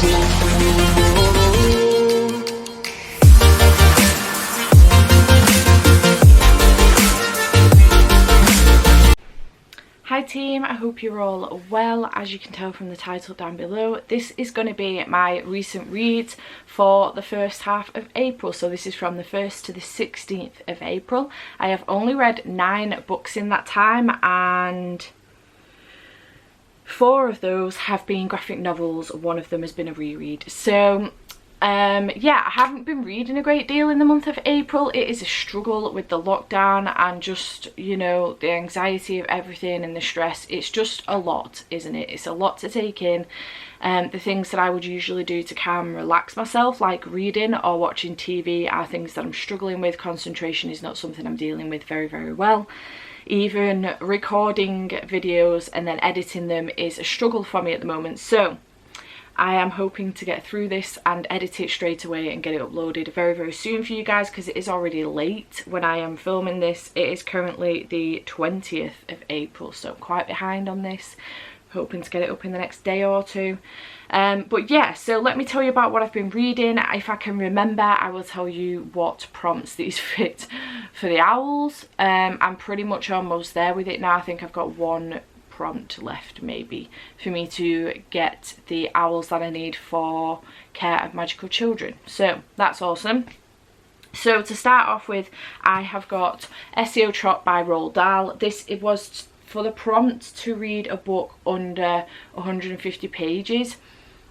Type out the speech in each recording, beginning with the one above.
Hi team, I hope you're all well. As you can tell from the title down below, this is going to be my recent reads for the first half of April. So this is from the 1st to the 16th of April. I have only read 9 books in that time, and 4 of those have been graphic novels. 1 of them has been a reread. So yeah, I haven't been reading a great deal in the month of April. It is a struggle with the lockdown and just, you know, the anxiety of everything and the stress. It's just a lot, isn't it? It's a lot to take in. The things that I would usually do to calm and relax myself, like reading or watching TV, are things that I'm struggling with. Concentration is not something I'm dealing with very, very well. Even recording videos and then editing them is a struggle for me at the moment. So I am hoping to get through this and edit it straight away and get it uploaded very, very soon for you guys, because it is already late when I am filming this. It is currently the 20th of April, so I'm quite behind on this. Hoping to get it up in the next day or two. But yeah, so let me tell you about what I've been reading. If I can remember, I will tell you what prompts these fit for the owls. I'm pretty much almost there with it now. I think I've got 1 prompt left maybe for me to get the owls that I need for Care of Magical Children. So that's awesome. So to start off with, I have got SEO Trot by Roald Dahl. It was for the prompt to read a book under 150 pages,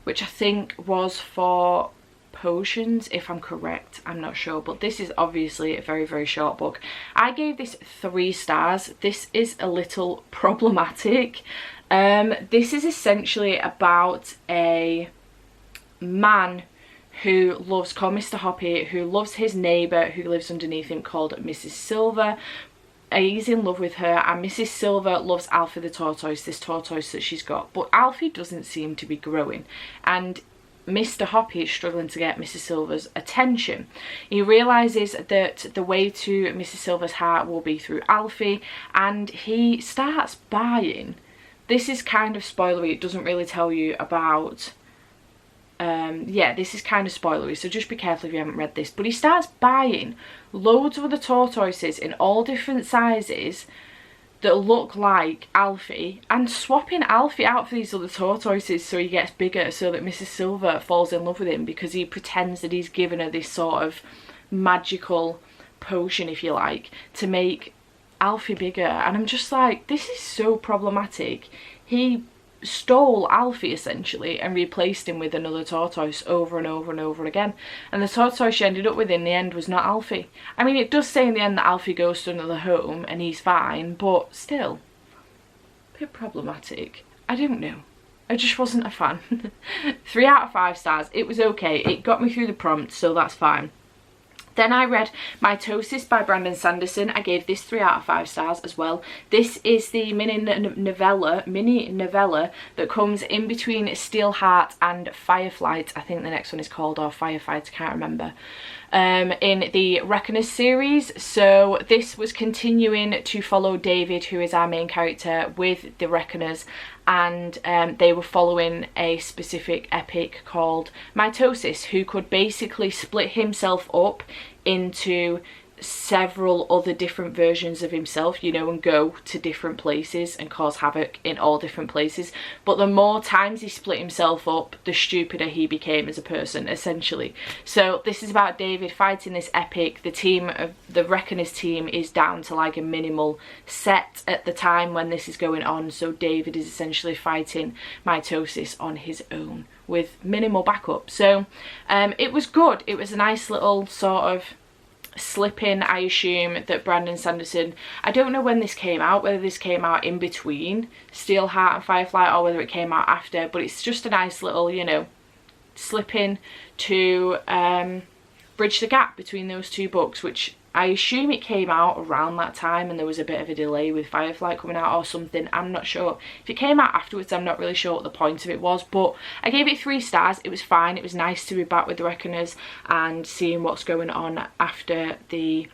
which I think was for potions, if I'm correct. I'm not sure, but this is obviously a very, very short book. I gave this 3 stars. This is a little problematic. This is essentially about a man who loves, called Mr. Hoppy, who loves his neighbour who lives underneath him, called Mrs. Silver. He's in love with her, and Mrs. Silver loves Alfie the tortoise, this tortoise that she's got, but Alfie doesn't seem to be growing, and Mr. Hoppy is struggling to get Mrs. Silver's attention. He realises that the way to Mrs. Silver's heart will be through Alfie, and he starts buying. This is kind of spoilery, it doesn't really tell you about yeah, this is kind of spoilery, so just be careful if you haven't read this. But he starts buying loads of other tortoises in all different sizes that look like Alfie, and swapping Alfie out for these other tortoises so he gets bigger, so that Mrs. Silver falls in love with him, because he pretends that he's given her this sort of magical potion, if you like, to make Alfie bigger. And I'm just like, this is so problematic. He stole Alfie essentially and replaced him with another tortoise over and over and over again, and the tortoise she ended up with in the end was not Alfie. I mean, it does say in the end that Alfie goes to another home and he's fine, but still a bit problematic. I don't know, I just wasn't a fan. 3 out of 5 stars. It was okay, it got me through the prompt, so that's fine. Then I read Mitosis by Brandon Sanderson. I gave this 3 out of 5 stars as well. This is the mini novella that comes in between Steelheart and Fireflight. I think the next one is called, or Firefight, I can't remember. In the Reckoners series. So this was continuing to follow David, who is our main character, with the Reckoners, and they were following a specific epic called Mitosis, who could basically split himself up into several other different versions of himself, you know, and go to different places and cause havoc in all different places. But the more times he split himself up, the stupider he became as a person, essentially. So this is about David fighting this epic. The team of the Reckoners team is down to like a minimal set at the time when this is going on, so David is essentially fighting Mitosis on his own with minimal backup. So it was good. It was a nice little sort of slip in, I assume, that Brandon Sanderson, I don't know when this came out, whether this came out in between Steelheart and Firefly or whether it came out after, but it's just a nice little, you know, slip in to bridge the gap between those 2 books, which I assume it came out around that time and there was a bit of a delay with Firefly coming out or something. I'm not sure. If it came out afterwards, I'm not really sure what the point of it was, but I gave it 3 stars. It was fine. It was nice to be back with the Reckoners and seeing what's going on after the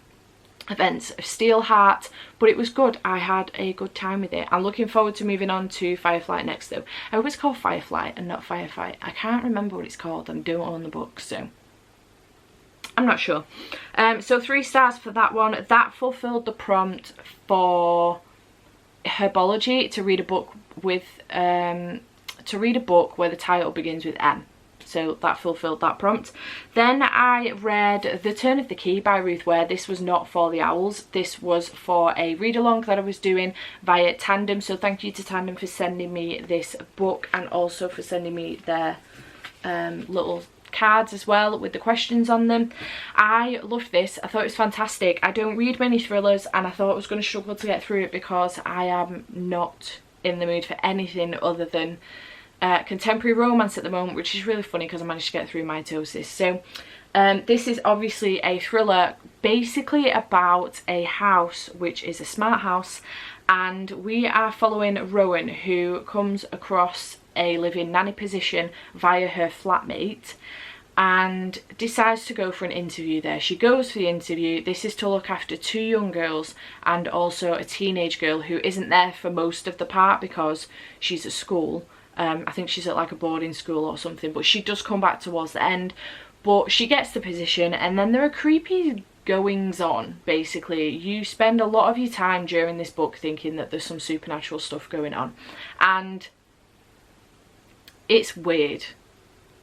events of Steelheart, but it was good. I had a good time with it. I'm looking forward to moving on to Firefly next though. I hope it's called Firefly and not Firefight. I can't remember what it's called and don't own the book, so I'm not sure. So 3 stars for that one. That fulfilled the prompt for herbology, to read a book with where the title begins with M. So that fulfilled that prompt. Then I read The Turn of the Key by Ruth Where. This was not for the owls. This was for a read along that I was doing via Tandem. So thank you to Tandem for sending me this book, and also for sending me their little cards as well with the questions on them. I loved this. I thought it was fantastic. I don't read many thrillers, and I thought I was going to struggle to get through it because I am not in the mood for anything other than contemporary romance at the moment, which is really funny because I managed to get through mitosis. So this is obviously a thriller basically about a house which is a smart house, and we are following Rowan, who comes across a live-in nanny position via her flatmate and decides to go for an interview there. She goes for the interview. This is to look after 2 young girls and also a teenage girl who isn't there for most of the part because she's at school. I think she's at like a boarding school or something, but she does come back towards the end. But she gets the position, and then there are creepy goings on. Basically, you spend a lot of your time during this book thinking that there's some supernatural stuff going on, and it's weird.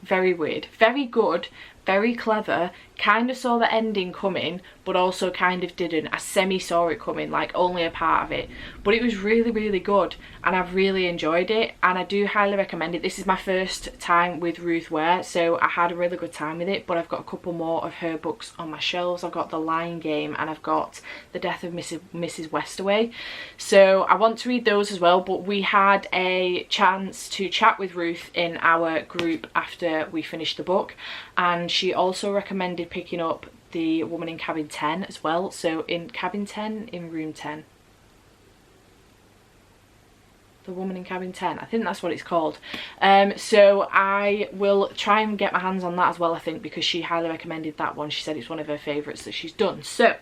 Very weird. Very good, very clever. Kind of saw the ending coming, but also kind of didn't. I semi saw it coming, like only a part of it, but it was really, really good, and I've really enjoyed it, and I do highly recommend it. This is my first time with Ruth Where, so I had a really good time with it, but I've got a couple more of her books on my shelves. I've got The Lion Game, and I've got The Death of Mrs. Westaway, so I want to read those as well. But we had a chance to chat with Ruth in our group after we finished the book, and she also recommended picking up The Woman in Cabin 10 as well. So in Cabin 10, in Room 10. The Woman in Cabin 10, I think that's what it's called. So I will try and get my hands on that as well, I think, because she highly recommended that one. She said it's one of her favourites that she's done. So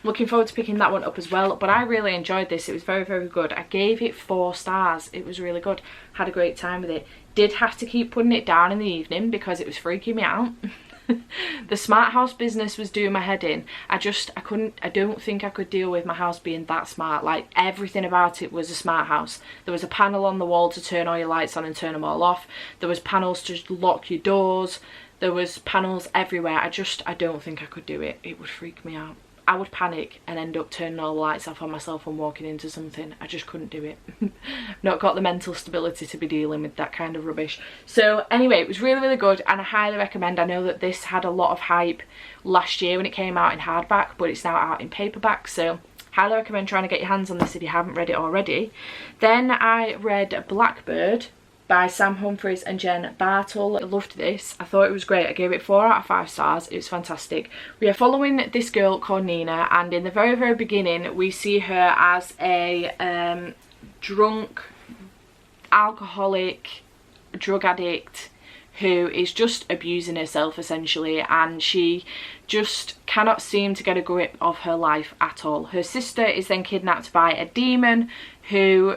looking forward to picking that one up as well. But I really enjoyed this. It was very, very good. I gave it 4 stars. It was really good. Had a great time with it. Did have to keep putting it down in the evening because it was freaking me out. The smart house business was doing my head in. I don't think I could deal with my house being that smart. Like, everything about it was a smart house. There was a panel on the wall to turn all your lights on and turn them all off. There was panels to lock your doors. There was panels everywhere. I don't think I could do it. It would freak me out. I would panic and end up turning all the lights off on myself and walking into something. I just couldn't do it. Not got the mental stability to be dealing with that kind of rubbish. So anyway, it was really, really good, and I highly recommend. I know that this had a lot of hype last year when it came out in hardback, but it's now out in paperback, so highly recommend trying to get your hands on this if you haven't read it already. Then I read Blackbird by Sam Humphries and Jen Bartle. I loved this. I thought it was great. I gave it 4 out of 5 stars. It was fantastic. We are following this girl called Nina, and in the very, very beginning we see her as a drunk, alcoholic, drug addict who is just abusing herself essentially, and she just cannot seem to get a grip of her life at all. Her sister is then kidnapped by a demon who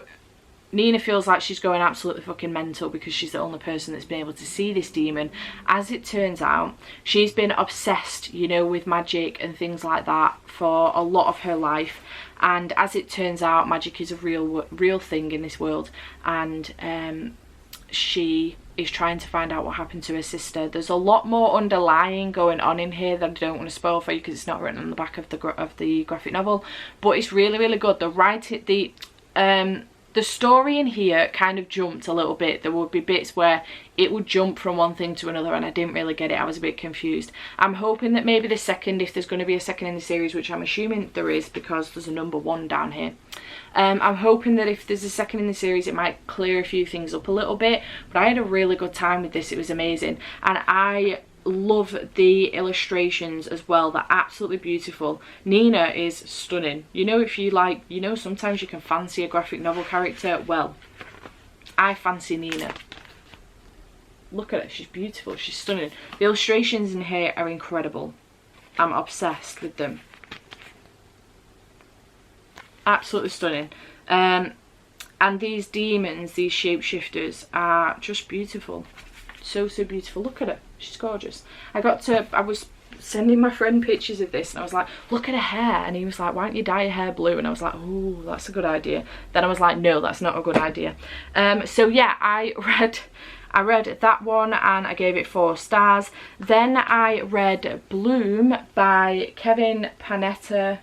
Nina feels like she's going absolutely fucking mental because she's the only person that's been able to see this demon. As it turns out, she's been obsessed, you know, with magic and things like that for a lot of her life. And as it turns out, magic is a real thing in this world. And she is trying to find out what happened to her sister. There's a lot more underlying going on in here that I don't want to spoil for you because it's not written on the back of the graphic novel. But it's really, really good. The story in here kind of jumped a little bit. There would be bits where it would jump from one thing to another and I didn't really get it. I was a bit confused. I'm hoping that maybe if there's going to be a second in the series, which I'm assuming there is because there's a number 1 down here. I'm hoping that if there's a second in the series, it might clear a few things up a little bit. But I had a really good time with this. It was amazing. And I love the illustrations as well. They're absolutely beautiful. Nina is stunning. You know, if you like, you know, sometimes you can fancy a graphic novel character. Well, I fancy Nina. Look at her, she's beautiful, she's stunning. The illustrations in here are incredible. I'm obsessed with them. Absolutely stunning. And these demons, these shapeshifters, are just beautiful. So beautiful. Look at her, she's gorgeous. I was sending my friend pictures of this and I was like, look at her hair, and he was like, why don't you dye your hair blue? And I was like, oh, that's a good idea. Then I was like, no, that's not a good idea. So yeah, I read that one and I gave it 4 stars. Then I read Bloom by Kevin Panetta,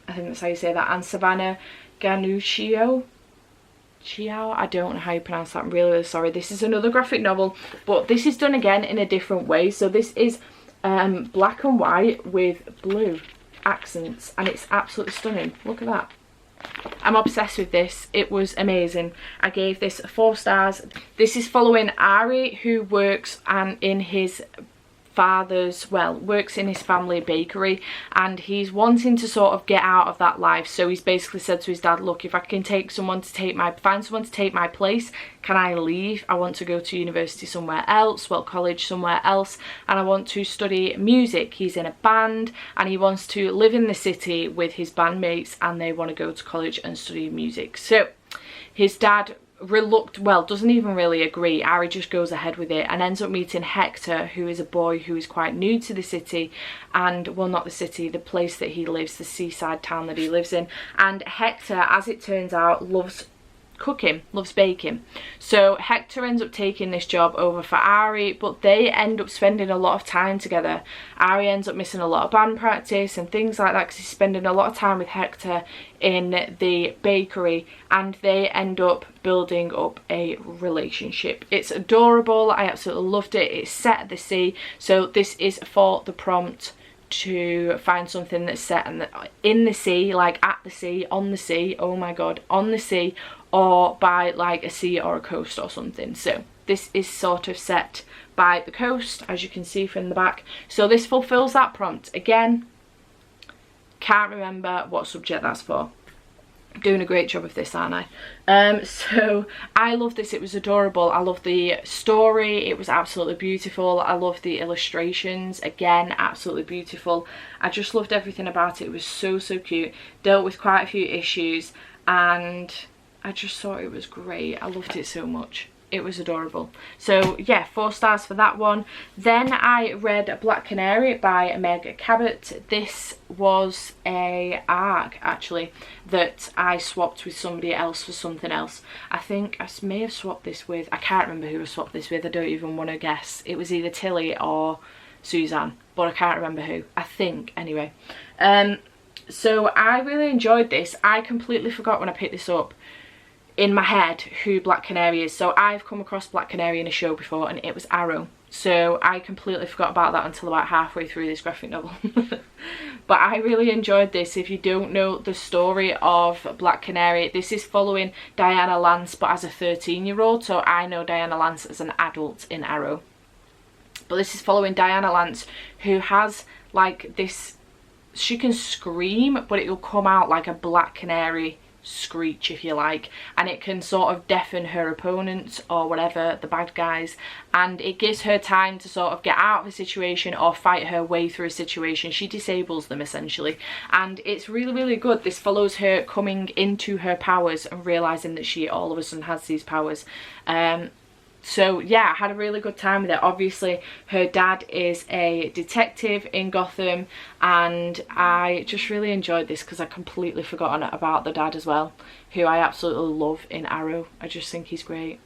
I think that's how you say that, and Savannah Ganuccio. I don't know how you pronounce that, I'm really sorry. This is another graphic novel, but this is done again in a different way. So this is black and white with blue accents, and it's absolutely stunning. Look at that. I'm obsessed with this. It was amazing. I gave this 4 stars. This is following Ari, who works in his works in his family bakery, and he's wanting to sort of get out of that life. So he's basically said to his dad, look, if I can find someone to take my place, can I leave? I want to go to university somewhere else, college somewhere else, and I want to study music. He's in a band and he wants to live in the city with his bandmates, and they want to go to college and study music. So his dad doesn't even really agree. Ari just goes ahead with it and ends up meeting Hector, who is a boy who is quite new to the city, and well, not the city, the place that he lives, the seaside town that he lives in. And Hector, as it turns out, loves cooking, loves baking. So Hector ends up taking this job over for Ari, but they end up spending a lot of time together. Ari ends up missing a lot of band practice and things like that because he's spending a lot of time with Hector in the bakery, and they end up building up a relationship. It's adorable. I absolutely loved it. It's set at the sea, so this is for the prompt to find something that's set in the sea, like at the sea, on the sea, oh my god, on the sea, or by like a sea or a coast or something. So this is sort of set by the coast, as you can see from the back. So this fulfills that prompt. Again, can't remember what subject that's for. Doing a great job of this, aren't I? So I love this. It was adorable. I love the story. It was absolutely beautiful. I love the illustrations. Again, absolutely beautiful. I just loved everything about it. It was so cute. Dealt with quite a few issues, and I just thought it was great. I loved it so much. It was adorable. So yeah, 4 stars for that one. Then I read Black Canary by Meg Cabot. This was a ARC actually that I swapped with somebody else for something else. I think I may have swapped this with, I can't remember who I swapped this with. I don't even want to guess. It was either Tilly or Suzanne, but I can't remember who. I think anyway. So I really enjoyed this. I completely forgot when I picked this up in my head who Black Canary is. So I've come across Black Canary in a show before, and it was Arrow. So I completely forgot about that until about halfway through this graphic novel. But I really enjoyed this. If you don't know the story of Black Canary, this is following Diana Lance, but as a 13-year-old. So I know Diana Lance as an adult in Arrow. But this is following Diana Lance, who has like this, she can scream, but it will come out like a black canary screech, if you like, and it can sort of deafen her opponents or whatever, the bad guys, and it gives her time to sort of get out of a situation or fight her way through a situation. She disables them essentially, and it's really good. This follows her coming into her powers and realizing that she all of a sudden has these powers. So yeah, I had a really good time with it. Obviously her dad is a detective in Gotham, and I just really enjoyed this because I completely forgotten about the dad as well, who I absolutely love in Arrow. I just think he's great.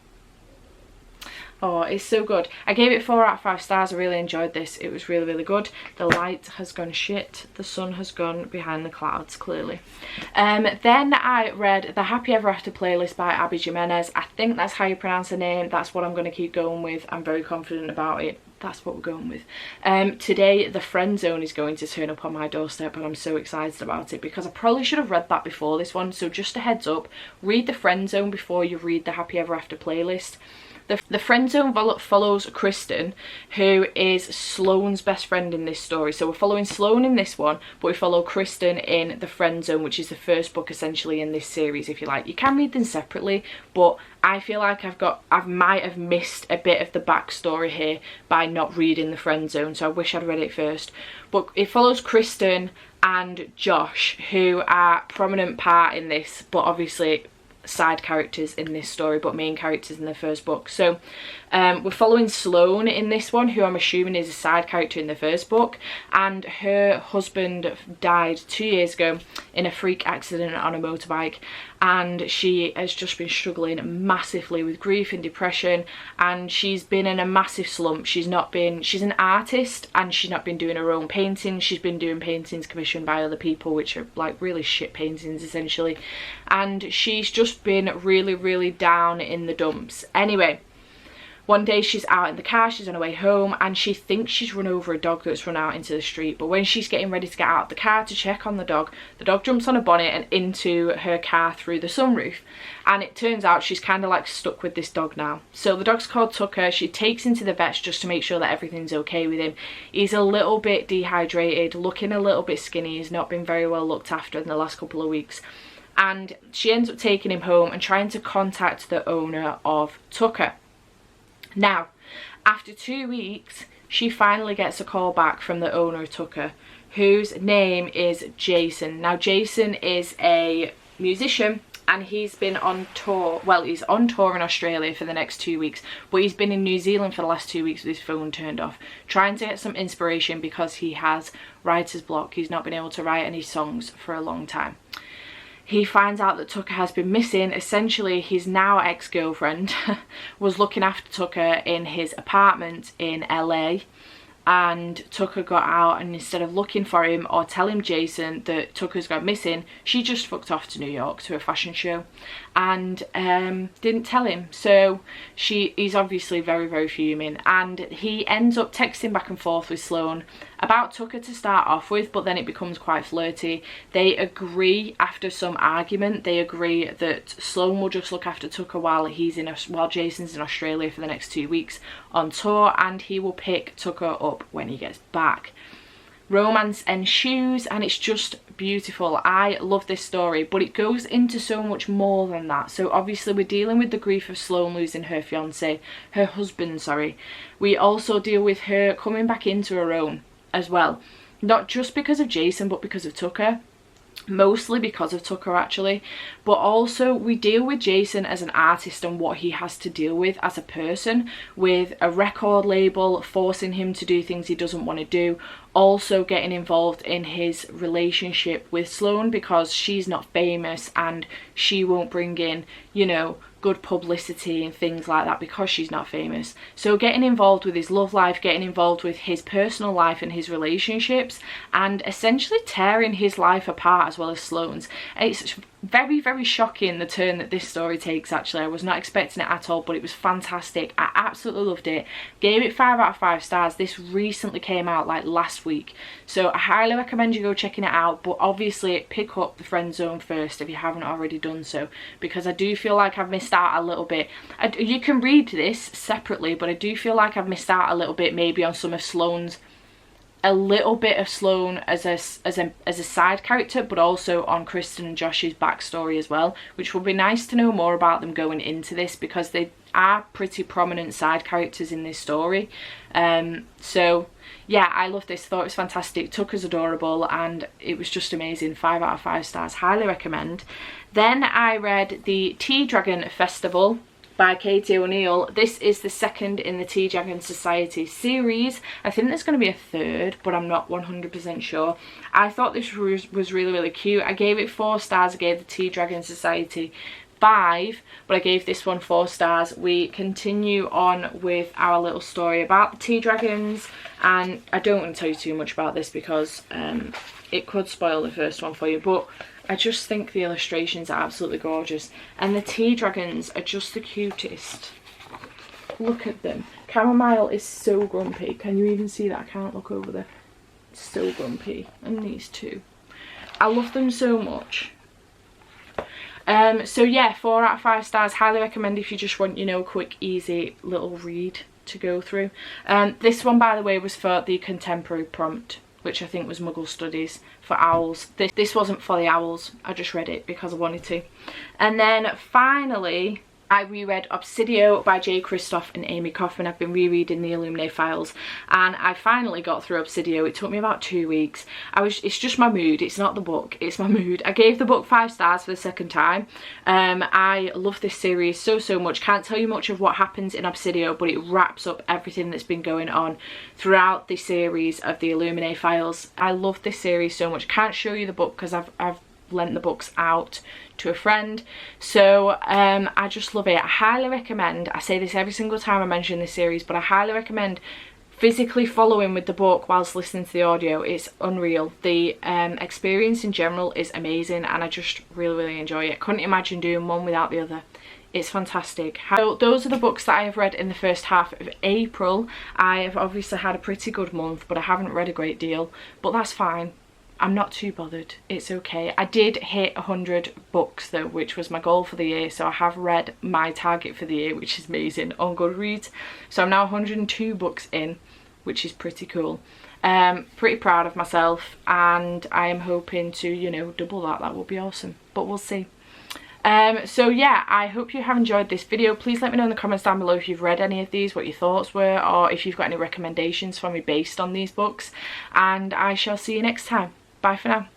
Oh, it's so good. I gave it 4 out of 5 stars. I really enjoyed this. It was really good. The light has gone shit. The sun has gone behind the clouds, clearly. Then I read the Happy Ever After playlist by Abby Jimenez. I think that's how you pronounce her name. That's what I'm going to keep going with. I'm very confident about it. That's what we're going with. Today, The Friend Zone is going to turn up on my doorstep, and I'm so excited about it because I probably should have read that before this one. So just a heads up, read The Friend Zone before you read the Happy Ever After playlist. The friend zone follows Kristen, who is Sloane's best friend in this story. So we're following Sloane in this one, but we follow Kristen in the friend zone, which is the first book essentially in this series, if you like. You can read them separately, but I feel like I might have missed a bit of the backstory here by not reading the friend zone, so I wish I'd read it first. But it follows Kristen and Josh, who are prominent part in this, but obviously side characters in this story, but main characters in the first book. So we're following Sloane in this one, who I'm assuming is a side character in the first book, and her husband died 2 years ago in a freak accident on a motorbike, and she has just been struggling massively with grief and depression, and she's been in a massive slump. She's an artist, and she's not been doing her own paintings. She's been doing paintings commissioned by other people, which are like really shit paintings essentially, and she's just been really, really down in the dumps. Anyway, one day she's out in the car, she's on her way home, and she thinks she's run over a dog that's run out into the street. But when she's getting ready to get out of the car to check on the dog jumps on her bonnet and into her car through the sunroof. And it turns out she's kind of like stuck with this dog now. So the dog's called Tucker. She takes him to the vets just to make sure that everything's okay with him. He's a little bit dehydrated, looking a little bit skinny. He's not been very well looked after in the last couple of weeks. And she ends up taking him home and trying to contact the owner of Tucker. Now, after 2 weeks, she finally gets a call back from the owner of Tucker, whose name is Jason. Now, Jason is a musician, and he's been on tour. Well, he's on tour in Australia for the next 2 weeks, but he's been in New Zealand for the last 2 weeks with his phone turned off, trying to get some inspiration because he has writer's block. He's not been able to write any songs for a long time. He finds out that Tucker has been missing. Essentially, his now ex-girlfriend was looking after Tucker in his apartment in LA, and Tucker got out, and instead of looking for him or telling Jason that Tucker's gone missing, she just fucked off to New York to a fashion show and didn't tell him. So he's obviously very, very fuming, and he ends up texting back and forth with Sloane about Tucker to start off with, but then it becomes quite flirty. They agree after some argument, they agree that Sloane will just look after Tucker while Jason's in Australia for the next 2 weeks on tour, and he will pick Tucker up when he gets back. Romance ensues, and it's just beautiful. I love this story, but it goes into so much more than that. So obviously we're dealing with the grief of Sloane losing her husband. We also deal with her coming back into her own as well, not just because of Jason, but because of Tucker. Mostly because of Tucker actually, but also we deal with Jason as an artist and what he has to deal with as a person, with a record label forcing him to do things he doesn't want to do, also getting involved in his relationship with Sloane because she's not famous and she won't bring in, you know, good publicity and things like that because she's not famous. So getting involved with his love life, getting involved with his personal life and his relationships, and essentially tearing his life apart as well as Sloane's. It's very, very shocking the turn that this story takes actually. I was not expecting it at all, but it was fantastic. I absolutely loved it. Gave it 5 out of 5 stars. This recently came out like last week, so I highly recommend you go checking it out, but obviously pick up The Friend Zone first if you haven't already done so, because I do feel like I've missed out a little bit. You can read this separately, but I do feel like I've missed out a little bit maybe on some of Sloane's, a little bit of Sloane as a side character, but also on Kristen and Josh's backstory as well, which will be nice to know more about them going into this because they are pretty prominent side characters in this story. So yeah, I love this. Thought it was fantastic. Tucker's adorable, and it was just amazing. 5 out of 5 stars. Highly recommend. Then I read The Tea Dragon Festival by Katie O'Neill. This is the second in the Tea Dragon Society series. I think there's going to be a third, but I'm not 100% sure. I thought this was really, really cute. I gave it 4 stars. I gave the Tea Dragon Society 5, but I gave this one 4 stars. We continue on with our little story about the tea dragons, and I don't want to tell you too much about this because it could spoil the first one for you, but I just think the illustrations are absolutely gorgeous, and the tea dragons are just the cutest. Look at them. Chamomile is so grumpy. Can you even see that? I can't look over there. It's so grumpy. And these two. I love them so much. So yeah, 4 out of 5 stars. Highly recommend if you just want, you know, a quick easy little read to go through. This one, by the way, was for the contemporary prompt, which I think was Muggle Studies for owls. This wasn't for the owls, I just read it because I wanted to. And then finally, I reread Obsidian by J. Kristoff and Amy Kaufman. I've been rereading the Illuminae files and I finally got through Obsidian. It took me about 2 weeks. It's just my mood, it's not the book, it's my mood. I gave the book 5 stars for the second time. I love this series so much. Can't tell you much of what happens in Obsidian, but it wraps up everything that's been going on throughout the series of the Illuminae files. I love this series so much. Can't show you the book because I've lent the books out to a friend, so I just love it. I highly recommend, I say this every single time I mention this series, but I highly recommend physically following with the book whilst listening to the audio. It's unreal. The experience in general is amazing and I just really enjoy it. Couldn't imagine doing one without the other. It's fantastic. So those are the books that I have read in the first half of April. I have obviously had a pretty good month, but I haven't read a great deal, but that's fine. I'm not too bothered, it's okay. I did hit 100 books though, which was my goal for the year, so I have read my target for the year, which is amazing, on Goodreads. So I'm now 102 books in, which is pretty cool. Pretty proud of myself, and I am hoping to, you know, double that. That would be awesome, but we'll see. So yeah, I hope you have enjoyed this video. Please let me know in the comments down below if you've read any of these, what your thoughts were, or if you've got any recommendations for me based on these books, and I shall see you next time. Bye for now.